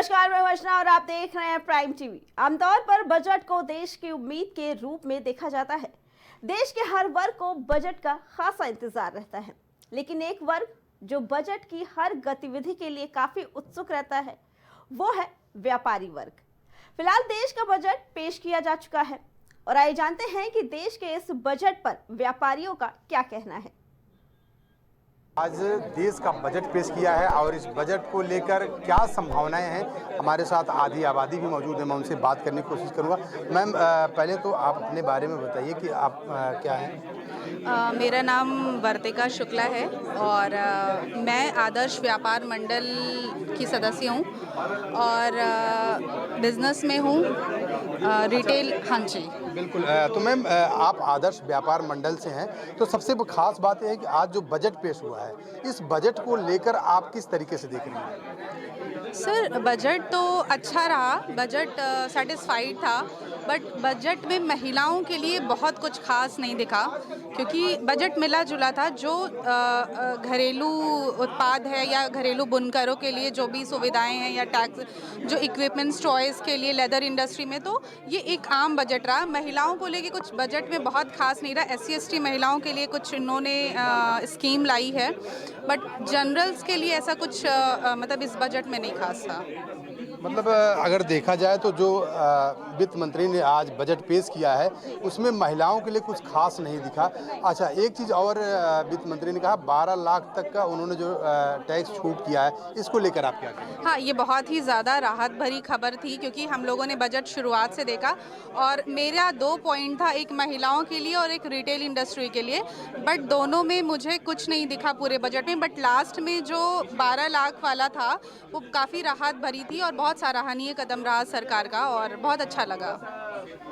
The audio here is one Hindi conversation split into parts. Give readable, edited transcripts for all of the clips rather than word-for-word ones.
नमस्कार, मैं वर्षना और आप देख रहे हैं प्राइम टीवी। आमतौर पर बजट को देश की उम्मीद के रूप में देखा जाता है। देश के हर वर्ग को बजट का खासा इंतजार रहता है, लेकिन एक वर्ग जो बजट की हर गतिविधि के लिए काफी उत्सुक रहता है, वो है व्यापारी वर्ग। फिलहाल देश का बजट पेश किया जा चुका है और आइए जानते हैं कि देश के इस बजट पर व्यापारियों का क्या कहना है। आज देश का बजट पेश किया है और इस बजट को लेकर क्या संभावनाएं हैं। हमारे साथ आधी आबादी भी मौजूद है, मैं उनसे बात करने की कोशिश करूंगा। मैम, पहले तो आप अपने बारे में बताइए कि आप क्या हैं। मेरा नाम वर्तिका शुक्ला है और मैं आदर्श व्यापार मंडल की सदस्य हूँ और बिजनेस में हूँ, रिटेल। हाँ जी, बिल्कुल। तो मैम, आप आदर्श व्यापार मंडल से हैं, तो सबसे खास बात यह है कि आज जो बजट पेश हुआ है, इस बजट को लेकर आप किस तरीके से देख रहे हैं। सर बजट तो अच्छा रहा, बजट सेटिस्फाइड था, बट बजट में महिलाओं के लिए बहुत कुछ खास नहीं दिखा क्योंकि बजट मिला जुला था। जो घरेलू उत्पाद है या घरेलू बुनकरों के लिए जो भी सुविधाएं हैं या टैक्स जो इक्विपमेंट्स टॉयज़ के लिए लेदर इंडस्ट्री में, तो ये एक आम बजट रहा। महिलाओं को लेके कुछ बजट में बहुत खास नहीं रहा। SC/ST महिलाओं के लिए कुछ इन्होंने स्कीम लाई है, बट जनरल्स के लिए ऐसा कुछ मतलब इस बजट में नहीं खास था। मतलब अगर देखा जाए तो जो वित्त मंत्री ने आज बजट पेश किया है उसमें महिलाओं के लिए कुछ खास नहीं दिखा। अच्छा, एक चीज़ और वित्त मंत्री ने कहा 12 लाख तक का उन्होंने जो टैक्स छूट किया है, इसको लेकर आप क्या कहेंगे। हाँ, ये बहुत ही ज़्यादा राहत भरी खबर थी क्योंकि हम लोगों ने बजट शुरुआत से देखा और मेरा 2 पॉइंट था, एक महिलाओं के लिए और एक रिटेल इंडस्ट्री के लिए, बट दोनों में मुझे कुछ नहीं दिखा पूरे बजट में। बट लास्ट में जो 12 लाख वाला था वो काफ़ी राहत भरी थी और बहुत सराहनीय कदम रहा सरकार का और बहुत अच्छा लगा।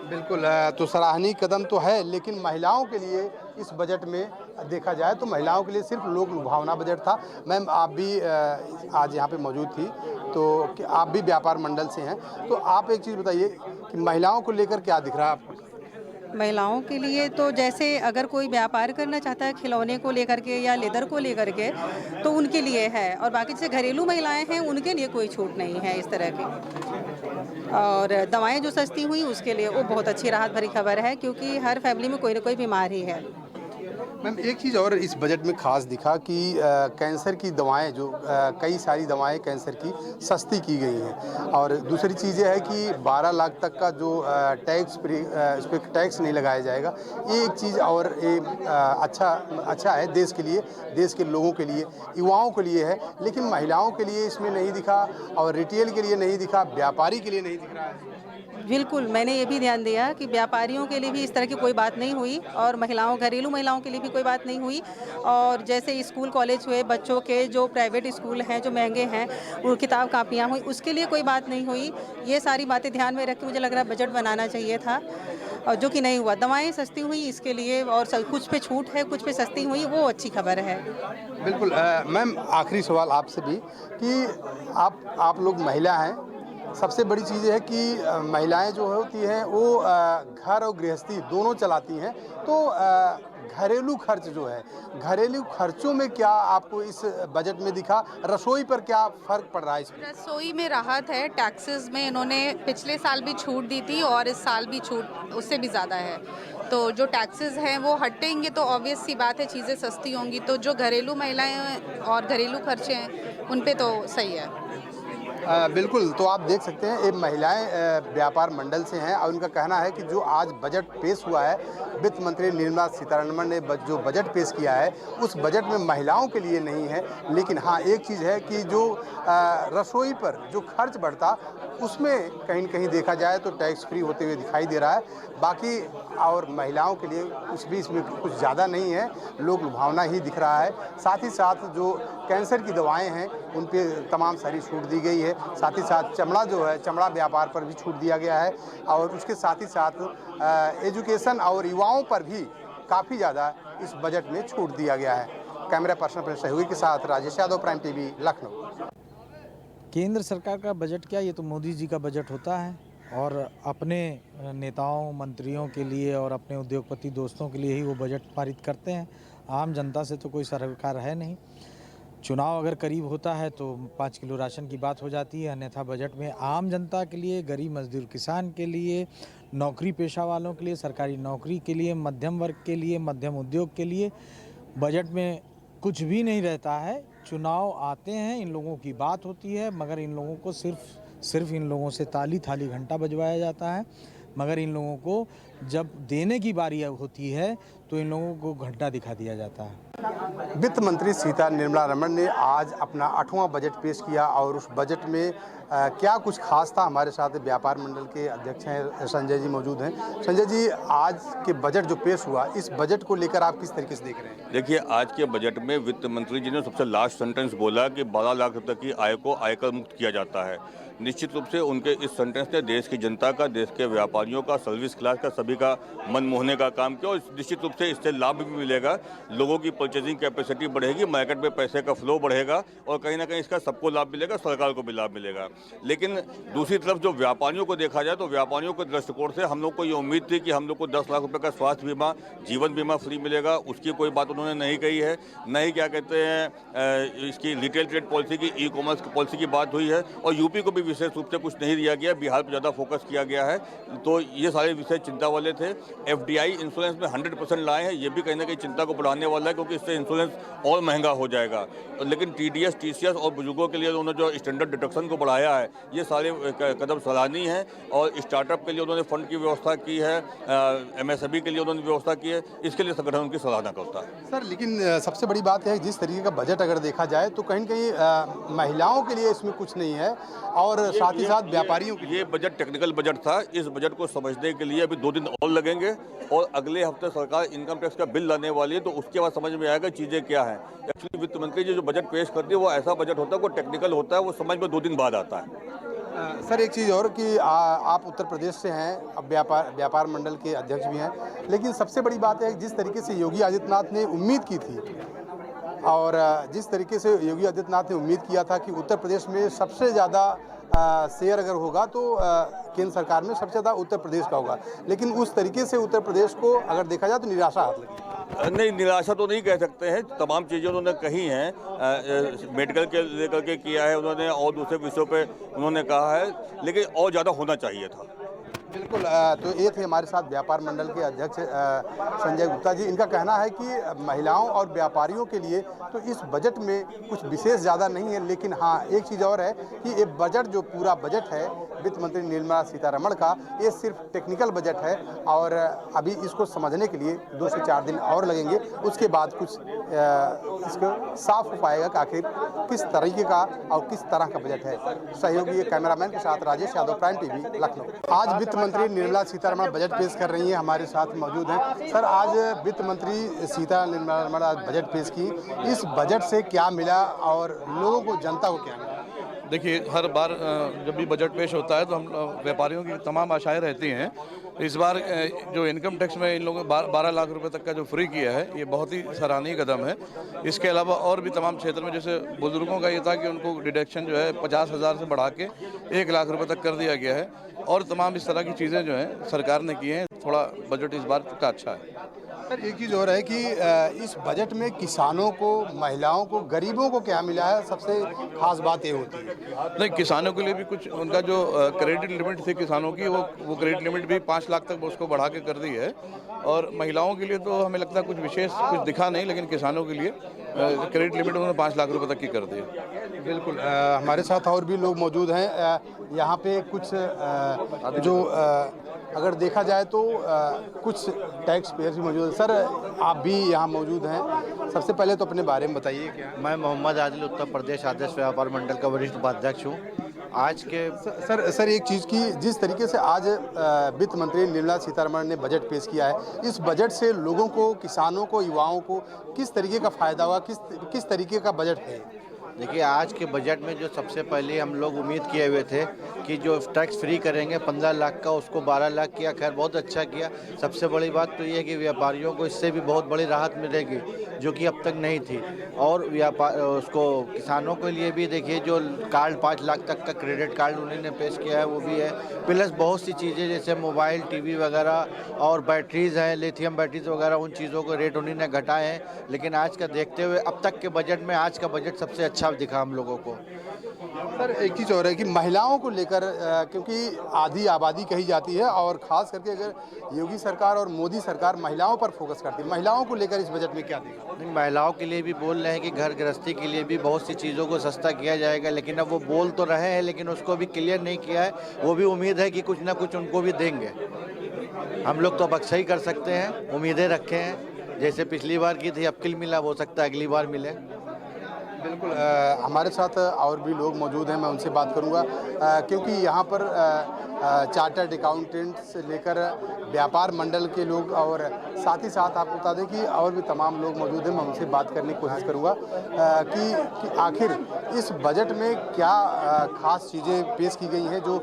बिल्कुल। तो सराहनीय कदम तो है, लेकिन महिलाओं के लिए इस बजट में देखा जाए तो महिलाओं के लिए सिर्फ लोक लुभावना बजट था। मैम, आप भी आज यहाँ पे मौजूद थी, तो आप भी व्यापार मंडल से हैं, तो आप एक चीज़ बताइए कि महिलाओं को लेकर क्या दिख रहा है आपको। महिलाओं के लिए तो जैसे अगर कोई व्यापार करना चाहता है खिलौने को लेकर के या लेदर को लेकर के, तो उनके लिए है, और बाकी जैसे घरेलू महिलाएं हैं उनके लिए कोई छूट नहीं है इस तरह की। और दवाएं जो सस्ती हुई उसके लिए वो बहुत अच्छी राहत भरी खबर है क्योंकि हर फैमिली में कोई ना कोई बीमारी है। मैम, एक चीज़ और इस बजट में खास दिखा कि कैंसर की दवाएं जो कई सारी दवाएं कैंसर की सस्ती की गई हैं, और दूसरी चीज़ ये है कि 12 लाख तक का जो टैक्स फ्री, इस पर टैक्स नहीं लगाया जाएगा। ये एक चीज़ और अच्छा है देश के लिए, देश के लोगों के लिए, युवाओं के लिए है, लेकिन महिलाओं के लिए इसमें नहीं दिखा और रिटेल के लिए नहीं दिखा, व्यापारी के लिए नहीं दिख रहा है। बिल्कुल, मैंने ये भी ध्यान दिया कि व्यापारियों के लिए भी इस तरह की कोई बात नहीं हुई और घरेलू महिलाओं के लिए भी कोई बात नहीं हुई। और जैसे स्कूल कॉलेज हुए, बच्चों के जो प्राइवेट स्कूल हैं जो महंगे हैं, वो किताब कापियाँ हुई, उसके लिए कोई बात नहीं हुई। ये सारी बातें ध्यान में रख के मुझे लग रहा है बजट बनाना चाहिए था, और जो कि नहीं हुआ। दवाएं सस्ती हुई इसके लिए, और कुछ पे छूट है, कुछ पे सस्ती हुई, वो अच्छी खबर है। बिल्कुल। मैम, आखिरी सवाल आपसे भी कि आप लोग महिला हैं, सबसे बड़ी चीज़ है कि महिलाएं जो होती हैं वो घर और गृहस्थी दोनों चलाती हैं, तो घरेलू खर्च जो है, घरेलू खर्चों में क्या आपको इस बजट में दिखा, रसोई पर क्या फ़र्क पड़ रहा है इसमें। रसोई में राहत है, टैक्सेस में इन्होंने पिछले साल भी छूट दी थी और इस साल भी छूट उससे भी ज़्यादा है। तो जो टैक्सेस हैं वो हटेंगे तो ऑब्वियस सी बात है चीज़ें सस्ती होंगी। तो जो घरेलू महिलाएं और घरेलू खर्चे हैं उन पे तो सही है। बिल्कुल। तो आप देख सकते हैं ये महिलाएं व्यापार मंडल से हैं और उनका कहना है कि जो आज बजट पेश हुआ है, वित्त मंत्री निर्मला सीतारमण ने जो बजट पेश किया है उस बजट में महिलाओं के लिए नहीं है, लेकिन हाँ एक चीज़ है कि जो रसोई पर जो खर्च बढ़ता उसमें कहीं न कहीं देखा जाए तो टैक्स फ्री होते हुए दिखाई दे रहा है। बाकी और महिलाओं के लिए कुछ भी इसमें कुछ ज़्यादा नहीं है, लोक लुभावना ही दिख रहा है। साथ ही साथ जो कैंसर की दवाएं हैं उन पे तमाम सारी छूट दी गई है। साथ ही साथ चमड़ा जो है, चमड़ा व्यापार पर भी छूट दिया गया है, और उसके साथ ही साथ एजुकेशन और युवाओं पर भी काफ़ी ज़्यादा इस बजट में छूट दिया गया है। कैमरा पर्सन अपने सहयोगी के साथ राजेश यादव, प्राइम टीवी, लखनऊ। केंद्र सरकार का बजट क्या, ये तो मोदी जी का बजट होता है और अपने नेताओं मंत्रियों के लिए और अपने उद्योगपति दोस्तों के लिए ही वो बजट पारित करते हैं। आम जनता से तो कोई सरोकार है नहीं। चुनाव अगर करीब होता है तो 5 किलो राशन की बात हो जाती है, अन्यथा बजट में आम जनता के लिए, गरीब मजदूर किसान के लिए, नौकरी पेशा वालों के लिए, सरकारी नौकरी के लिए, मध्यम वर्ग के लिए, मध्यम उद्योग के लिए बजट में कुछ भी नहीं रहता है। चुनाव आते हैं, इन लोगों की बात होती है, मगर इन लोगों को सिर्फ इन लोगों से ताली थाली घंटा बजवाया जाता है, मगर इन लोगों को जब देने की बारी होती है तो इन लोगों को घंटा दिखा दिया जाता है। वित्त मंत्री सीता निर्मला रमण ने आज अपना 8वां बजट पेश किया और उस बजट में क्या कुछ खास था। हमारे साथ व्यापार मंडल के अध्यक्ष हैं संजय जी मौजूद हैं। संजय जी, आज के बजट जो पेश हुआ, इस बजट को लेकर आप किस तरीके से देख रहे हैं? देखिए, आज के बजट में वित्त मंत्री जी ने सबसे लास्ट सेंटेंस बोला कि 12 लाख रुपए की आय को आयकर मुक्त किया जाता है। निश्चित रूप से उनके इस सेंटेंस ने देश की जनता का, देश के व्यापारियों का, सर्विस क्लास का, सभी का मन मोहने का काम किया और निश्चित रूप से इससे लाभ भी मिलेगा। लोगों की परचेजिंग कैपेसिटी बढ़ेगी, मार्केट में पैसे का फ्लो बढ़ेगा और कहीं ना कहीं इसका सबको लाभ मिलेगा, सरकार को भी लाभ मिलेगा। लेकिन दूसरी तरफ जो व्यापारियों को देखा जाए तो व्यापारियों के दृष्टिकोण से हम लोग को ये उम्मीद थी कि हम लोग को 10 लाख रुपये का स्वास्थ्य बीमा, जीवन बीमा फ्री मिलेगा। उसकी कोई बात उन्होंने नहीं कही है। नहीं क्या कहते हैं, इसकी रिटेल ट्रेड पॉलिसी की, ई कॉमर्स पॉलिसी की बात हुई है और यूपी को भी विशेष रूप से कुछ नहीं दिया गया, बिहार पर ज़्यादा फोकस किया गया है। तो ये सारे विषय चिंता वाले थे। FDI इंश्योरेंस में 100% लाए हैं, ये भी कहीं ना कहीं चिंता को बढ़ाने वाला है क्योंकि इससे इंश्योरेंस और महंगा हो जाएगा। लेकिन TDS, TCS और बुजुर्गों के लिए उन्होंने जो स्टैंडर्ड डिडक्शन को बढ़ाया है, ये सारे कदम सराहनीय हैं। और स्टार्टअप के लिए उन्होंने फंड की व्यवस्था की है, MSME के लिए उन्होंने व्यवस्था की है। इसके लिए संगठन उनकी सराहना करता है। सर, लेकिन सबसे बड़ी बात है, जिस तरीके का बजट अगर देखा जाए तो कहीं न कहीं महिलाओं के लिए इसमें कुछ नहीं है और साथ ही साथ व्यापारियों के लिए। ये बजट टेक्निकल बजट था। इस बजट को समझने के लिए अभी 2 दिन और लगेंगे और अगले हफ्ते सरकार इनकम टैक्स का बिल लाने वाली है, तो उसके बाद समझ में आएगा चीज़ें क्या हैं। एक्चुअली वित्त मंत्री जी जो बजट पेश करती है वो ऐसा बजट होता है, वो टेक्निकल होता है, वो समझ में 2 दिन बाद आता है। सर, एक चीज़ और कि आप उत्तर प्रदेश से हैं, अब व्यापार मंडल के अध्यक्ष भी हैं, लेकिन सबसे बड़ी बात है जिस तरीके से योगी आदित्यनाथ ने उम्मीद की थी और जिस तरीके से योगी आदित्यनाथ ने उम्मीद किया था कि उत्तर प्रदेश में सबसे ज़्यादा शेयर अगर होगा तो केंद्र सरकार में सबसे ज़्यादा उत्तर प्रदेश का होगा, लेकिन उस तरीके से उत्तर प्रदेश को अगर देखा जाए तो निराशा हाथ लगी। नहीं, निराशा तो नहीं कह सकते हैं। तमाम चीज़ें उन्होंने कही हैं, मेडिकल के लेकर के किया है उन्होंने और दूसरे विषयों पे उन्होंने कहा है, लेकिन और ज़्यादा होना चाहिए था। बिल्कुल। तो ये थे हमारे साथ व्यापार मंडल के अध्यक्ष संजय गुप्ता जी। इनका कहना है कि महिलाओं और व्यापारियों के लिए तो इस बजट में कुछ विशेष ज़्यादा नहीं है, लेकिन हाँ, एक चीज़ और है कि ये बजट जो पूरा बजट है वित्त मंत्री निर्मला सीतारमण का, ये सिर्फ टेक्निकल बजट है और अभी इसको समझने के लिए 2 से 4 दिन और लगेंगे। उसके बाद कुछ इसको साफ हो पाएगा कि आखिर किस तरीके का और किस तरह का बजट है। सहयोगी कैमरामैन के साथ राजेश यादव, प्राइम TV, लखनऊ। आज वित्त मंत्री निर्मला सीतारमण बजट पेश कर रही हैं, हमारे साथ मौजूद हैं। सर, आज वित्त मंत्री सीता निर्मला रमण आज बजट पेश की, इस बजट से क्या मिला और लोगों को, जनता को क्या मिला? देखिए, हर बार जब भी बजट पेश होता है तो हम व्यापारियों की तमाम आशाएं रहती हैं। इस बार जो इनकम टैक्स में इन लोगों ने 12 लाख रुपए तक का जो फ्री किया है, ये बहुत ही सराहनीय कदम है। इसके अलावा और भी तमाम क्षेत्र में, जैसे बुजुर्गों का ये था कि उनको डिडक्शन जो है 50,000 से बढ़ा के 1 लाख रुपए तक कर दिया गया है और तमाम इस तरह की चीज़ें जो हैं सरकार ने की हैं। थोड़ा बजट इस बार का अच्छा है। सर, एक चीज़ और है कि इस बजट में किसानों को, महिलाओं को, गरीबों को क्या मिला है, सबसे खास बात ये होती है। नहीं, किसानों के लिए भी कुछ उनका जो क्रेडिट लिमिट थी किसानों की, वो क्रेडिट लिमिट भी 5 लाख तक उसको बढ़ा के कर दी है। और महिलाओं के लिए तो हमें लगता है कुछ विशेष कुछ दिखा नहीं, लेकिन किसानों के लिए क्रेडिट लिमिट उन्होंने 5 लाख रुपए तक की कर दी है। बिल्कुल। हमारे साथ और भी लोग मौजूद हैं। यहाँ पे कुछ जो अगर देखा जाए तो कुछ टैक्स पेयर्स भी मौजूद हैं। सर, आप भी यहाँ मौजूद हैं, सबसे पहले तो अपने बारे में बताइए। क्या? मैं मोहम्मद आदिल, उत्तर प्रदेश आदर्श व्यापार मंडल का वरिष्ठ उपाध्यक्ष हूँ। आज के सर एक चीज़ की, जिस तरीके से आज वित्त मंत्री निर्मला सीतारमण ने बजट पेश किया है, इस बजट से लोगों को, किसानों को, युवाओं को किस तरीके का फ़ायदा हुआ, किस तरीके का बजट है? देखिए, आज के बजट में जो सबसे पहले हम लोग उम्मीद किए हुए थे कि जो टैक्स फ्री करेंगे 15 लाख का, उसको 12 लाख किया। खैर, बहुत अच्छा किया। सबसे बड़ी बात तो ये है कि व्यापारियों को इससे भी बहुत बड़ी राहत मिलेगी, जो कि अब तक नहीं थी। और उसको किसानों के लिए भी देखिए, जो कार्ड 5 लाख तक का क्रेडिट कार्ड उन्होंने पेश किया है, वो भी है। प्लस बहुत सी चीज़ें जैसे मोबाइल, टीवी वगैरह और बैटरीज़ हैं, लिथियम बैटरीज वगैरह, उन चीज़ों के रेट उन्होंने घटाए हैं। लेकिन आज का देखते हुए अब तक के बजट में आज का बजट सबसे अच्छा दिखा हम लोगों को। सर, एक चीज़ और है कि महिलाओं को लेकर क्योंकि आधी आबादी कही जाती है और ख़ास करके अगर योगी सरकार और मोदी सरकार महिलाओं पर फोकस करती है, महिलाओं को लेकर इस बजट में क्या देगा? नहीं, महिलाओं के लिए भी बोल रहे हैं कि घर गृहस्थी के लिए भी बहुत सी चीज़ों को सस्ता किया जाएगा। लेकिन अब वो बोल तो रहे हैं, लेकिन उसको भी क्लियर नहीं किया है। वो भी उम्मीद है कि कुछ ना कुछ उनको भी देंगे। हम लोग तो अब अक्सर ही कर सकते हैं, उम्मीदें रखे हैं। जैसे पिछली बार की थी, अब किल मिला, हो सकता है अगली बार मिले। बिल्कुल। हमारे साथ और भी लोग मौजूद हैं, मैं उनसे बात करूंगा क्योंकि यहाँ पर चार्टर्ड अकाउंटेंट से लेकर व्यापार मंडल के लोग और साथ ही साथ आपको बता दें कि और भी तमाम लोग मौजूद हैं। मैं उनसे बात करने की कोशिश करूंगा कि आखिर इस बजट में क्या खास चीज़ें पेश की गई हैं जो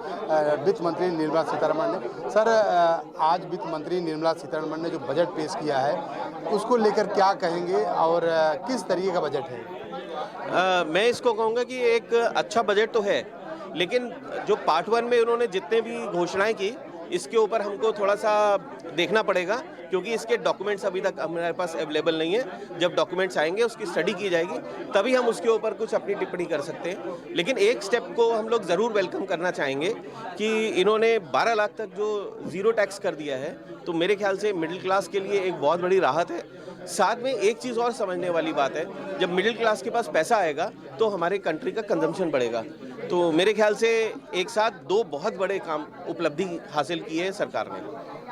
वित्त मंत्री निर्मला सीतारमण ने। सर, आज वित्त मंत्री निर्मला सीतारमण ने जो बजट पेश किया है उसको लेकर क्या कहेंगे और किस तरीके का बजट है? मैं इसको कहूँगा कि एक अच्छा बजट तो है, लेकिन जो पार्ट 1 में उन्होंने जितने भी घोषणाएं की, इसके ऊपर हमको थोड़ा सा देखना पड़ेगा, क्योंकि इसके डॉक्यूमेंट्स अभी तक हमारे पास अवेलेबल नहीं है। जब डॉक्यूमेंट्स आएंगे, उसकी स्टडी की जाएगी, तभी हम उसके ऊपर कुछ अपनी टिप्पणी कर सकते हैं। लेकिन एक स्टेप को हम लोग ज़रूर वेलकम करना चाहेंगे कि इन्होंने 12 लाख तक जो ज़ीरो टैक्स कर दिया है, तो मेरे ख्याल से मिडिल क्लास के लिए एक बहुत बड़ी राहत है। साथ में एक चीज़ और समझने वाली बात है, जब मिडिल क्लास के पास पैसा आएगा तो हमारे कंट्री का कंजम्पशन बढ़ेगा। तो मेरे ख्याल से एक साथ दो बहुत बड़े काम उपलब्धि हासिल की है सरकार ने।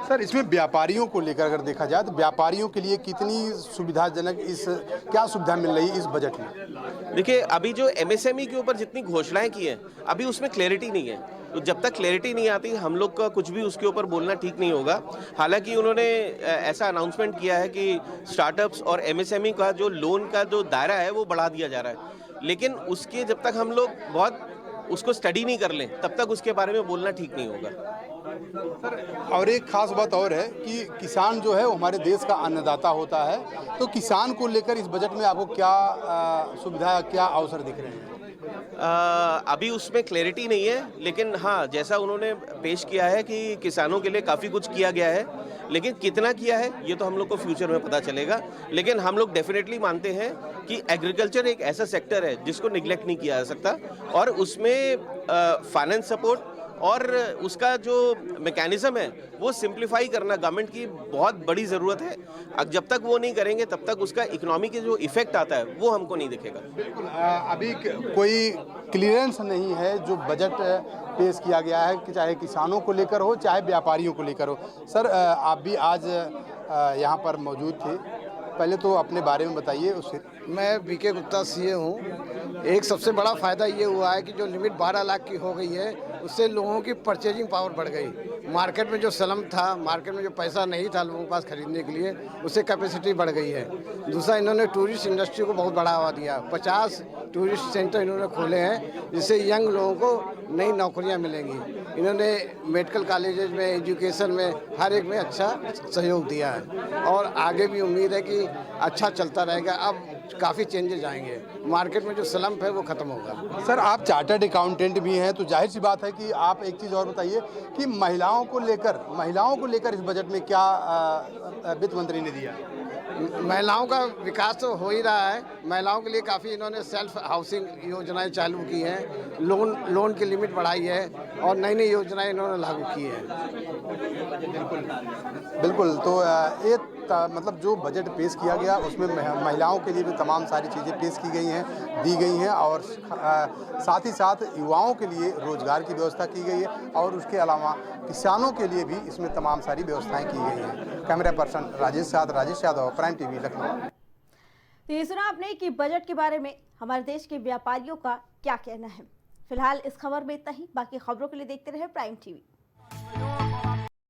सर, इसमें व्यापारियों को लेकर अगर देखा जाए तो व्यापारियों के लिए कितनी सुविधाजनक क्या सुविधा मिल रही है इस बजट में? देखिए, अभी जो एमएसएमई के ऊपर जितनी घोषणाएं की हैं, अभी उसमें क्लैरिटी नहीं है। तो जब तक क्लैरिटी नहीं आती, हम लोग का कुछ भी उसके ऊपर बोलना ठीक नहीं होगा। हालांकि उन्होंने ऐसा अनाउंसमेंट किया है कि स्टार्टअप्स और एमएसएमई का जो लोन का जो दायरा है वो बढ़ा दिया जा रहा है, लेकिन उसके जब तक हम लोग बहुत उसको स्टडी नहीं कर लें, तब तक उसके बारे में बोलना ठीक नहीं होगा। सर, और एक खास बात और है कि किसान जो है वो हमारे देश का अन्नदाता होता है, तो किसान को लेकर इस बजट में आपको क्या सुविधा, क्या अवसर दिख रहे हैं? अभी उसमें क्लैरिटी नहीं है, लेकिन हाँ, जैसा उन्होंने पेश किया है कि किसानों के लिए काफ़ी कुछ किया गया है, लेकिन कितना किया है ये तो हम लोग को फ्यूचर में पता चलेगा। लेकिन हम लोग डेफिनेटली मानते हैं कि एग्रीकल्चर एक ऐसा सेक्टर है जिसको निगलेक्ट नहीं किया जा सकता, और उसमें फाइनेंस सपोर्ट और उसका जो मैकेनिज्म है वो सिंप्लीफाई करना गवर्नमेंट की बहुत बड़ी ज़रूरत है। अब जब तक वो नहीं करेंगे, तब तक उसका इकोनॉमी के जो इफेक्ट आता है वो हमको नहीं दिखेगा। बिल्कुल। अभी कोई क्लियरेंस नहीं है जो बजट पेश किया गया है, कि चाहे किसानों को लेकर हो चाहे व्यापारियों को लेकर हो। सर, आप भी आज यहाँ पर मौजूद थे, पहले तो अपने बारे में बताइए। उससे मैं बीके गुप्ता सीए हूँ। एक सबसे बड़ा फ़ायदा ये हुआ है कि जो लिमिट 12 लाख की हो गई है, उससे लोगों की परचेजिंग पावर बढ़ गई। मार्केट में जो स्लम था, मार्केट में जो पैसा नहीं था लोगों के पास खरीदने के लिए, उससे कैपेसिटी बढ़ गई है। दूसरा, इन्होंने टूरिस्ट इंडस्ट्री को बहुत बढ़ावा दिया। 50 टूरिस्ट सेंटर इन्होंने खोले हैं, जिससे यंग लोगों को नई नौकरियां मिलेंगी। इन्होंने मेडिकल कॉलेजेस में, एजुकेशन में, हर एक में अच्छा सहयोग दिया है, और आगे भी उम्मीद है कि अच्छा चलता रहेगा। अब काफ़ी चेंजेस आएंगे, मार्केट में जो स्लम्प है वो ख़त्म होगा। सर, आप चार्टर्ड अकाउंटेंट भी हैं, तो जाहिर सी बात है कि आप एक चीज़ और बताइए कि महिलाओं को लेकर इस बजट में क्या वित्त मंत्री ने दिया? महिलाओं का विकास तो हो ही रहा है। महिलाओं के लिए काफ़ी इन्होंने सेल्फ हाउसिंग योजनाएं चालू की हैं, लोन की लिमिट बढ़ाई है, और नई नई योजनाएं इन्होंने लागू की है। बिल्कुल। तो ये मतलब जो बजट पेश किया गया उसमें महिलाओं के लिए भी तमाम सारी चीज़ें पेश की गई हैं, दी गई हैं, और साथ ही साथ युवाओं के लिए रोजगार की व्यवस्था की गई है, और उसके अलावा किसानों के लिए भी इसमें तमाम सारी व्यवस्थाएं की गई हैं। Camera person Rajesh Yadav, prime TV, Lucknow. तो ये सुना आपने कि बजट के बारे में हमारे देश के व्यापारियों का क्या कहना है। फिलहाल इस खबर में इतना ही, बाकी खबरों के लिए देखते रहे प्राइम टीवी।